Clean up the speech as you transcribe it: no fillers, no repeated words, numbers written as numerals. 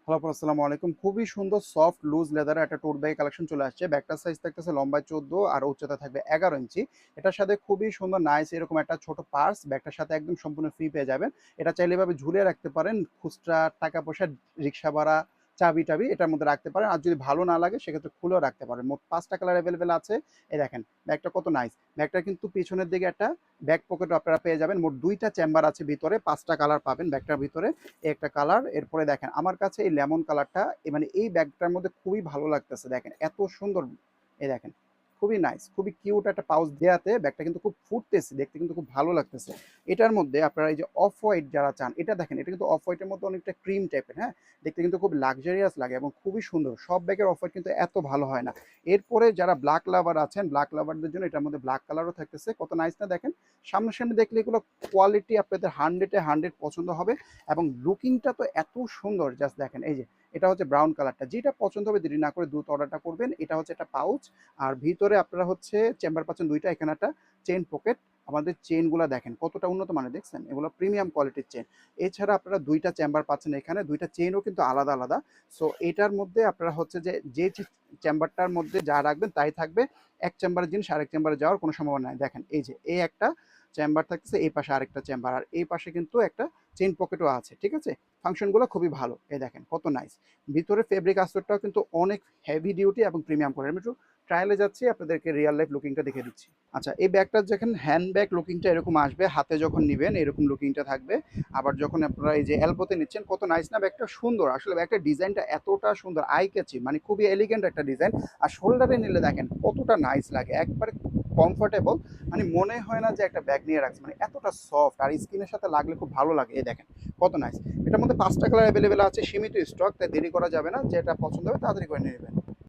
Hello আপু, আসসালামু আলাইকুম। খুবই সুন্দর সফট লুজ লেদারের একটা টোট ব্যাগ কালেকশন চলে আসছে। ব্যাগটার সাইজ থাকতেছে লম্বায় 14 আর উচ্চতা থাকবে 11 ইঞ্চি। এটার সাথে খুবই সুন্দর নাইস এরকম একটা ছোট পার্স ব্যাগটার সাথে একদম সম্পূর্ণ ফ্রি পেয়ে যাবেন। এটা চাইলে এভাবে ঝুলিয়ে রাখতে পারেন। খুচরা টাকা পয়সা, রিক্সা ভাড়া, চাবি-টাবি এটার মধ্যে রাখতে পারেন। আর যদি ভালো না লাগে সেক্ষেত্রে খুলেও রাখতে পারেন। মোট ৫ টা কালার এভেইলেবল আছে। এই দেখেন ব্যাগটা কত নাইস। ব্যাগটার কিন্তু পিছনের দিকে একটা ব্যাক পকেটও আপনারা পেয়ে যাবেন। মোট ২ টা চেম্বার আছে ভিতরে, ৫ টা কালার পাবেন ব্যাগটার ভিতরে। এই একটা কালার, এরপরে দেখেন আমার কাছে এই লেমন কালারটা মানে এই ব্যাগটার মধ্যে খুবই ভালো লাগতেছে। দেখেন এত সুন্দর, এই দেখেন খুবই নাইস, খুবই কিউট একটা পাউচ দেয়াতে ব্যাগটা কিন্তু খুব ফুটতেছে, দেখতে কিন্তু খুব ভালো লাগতেছে। এটার মধ্যে আপনারা এই যে অফ হোয়াইট যারা চান, এটা দেখেন এটা কিন্তু অফ হোয়াইটের মধ্যে অনেকটা ক্রিম টাইপের, হ্যাঁ, দেখতে কিন্তু খুব লাক্সারিয়াস লাগে এবং খুবই সুন্দর। সব ব্যাগের অফ হোয়াইট কিন্তু এত ভালো হয় না। এরপরে যারা ব্ল্যাক লাভার আছেন, ব্ল্যাক লাভারদের জন্য এটার মধ্যে ব্ল্যাক কালারও থাকতেছে, কত নাইস না দেখেন। সামনাসামনি দেখলে এগুলো কোয়ালিটি আপনাদের 100-এ 100 পছন্দ হবে। এবং লুকিংটা তো এত সুন্দর, জাস্ট দেখেন। এই যে এটা হচ্ছে ব্রাউন কালারটা, যেটা পছন্দ হবে দেরি না করে দ্রুত অর্ডারটা করবেন। এটা হচ্ছে একটা পাউচ, আর ভিতরে আপনারা হচ্ছে চেম্বার পাচ্ছেন দুইটা, এখানে একটা চেইন পকেট। আমাদের চেইনগুলো দেখেন কতটা উন্নত মানের, দেখছেন এগুলো প্রিমিয়াম কোয়ালিটির চেইন। এছাড়া আপনারা দুইটা চেম্বার পাচ্ছেন, এখানে দুইটা চেইনও কিন্তু আলাদা আলাদা। সো এটার মধ্যে আপনারা হচ্ছে যে যে চেম্বারটার মধ্যে যা রাখবেন তাই থাকবে। এক চেম্বারের জিনিস আরেক চেম্বারে যাওয়ার কোনো সম্ভাবনা নাই। দেখেন এই যে এই একটা চেম্বার থাকতেছে, এই পাশে আরেকটা চেম্বার, আর এই পাশে কিন্তু একটা চেইন পকেটও আছে, ঠিক আছে। ফাংশনগুলো খুবই ভালো, এই দেখেন কত নাইস। ভিতরে ফেব্রিক আস্তরটাও কিন্তু অনেক হেভি ডিউটি এবং প্রিমিয়াম করে। আমি একটু ট্রায়ালে যাচ্ছি, আপনাদেরকে রিয়েল লাইফ লুকিংটা দেখে দিচ্ছি। আচ্ছা, এই ব্যাগটার যখন হ্যান্ড ব্যাগ লুকিংটা এরকম আসবে, হাতে যখন নেবেন এরকম লুকিংটা থাকবে। আবার যখন আপনারা এই যে এলবোতে নিচ্ছেন, কত নাইস না ব্যাগটা, সুন্দর আসলে ব্যাগটার ডিজাইনটা এতটা সুন্দর, আই ক্যাচি, মানে খুবই এলিগেন্ট একটা ডিজাইন। আর শোল্ডারে নিলে দেখেন কতটা নাইস লাগে, একবারে কমফোর্টেবল। মানে মনে হয় না যে একটা ব্যাগ নিয়ে রাখছে, মানে এতটা সফট, আর স্কিনের সাথে লাগলে খুব ভালো লাগে। এই দেখেন কত নাইস। এটার মধ্যে ৫ টা কালার অ্যাভেলেবেল আছে, সীমিত স্টক, তাই দেরি করা যাবে না। যেটা পছন্দ হবে তাড়াতাড়ি করে নিয়ে নেবেন।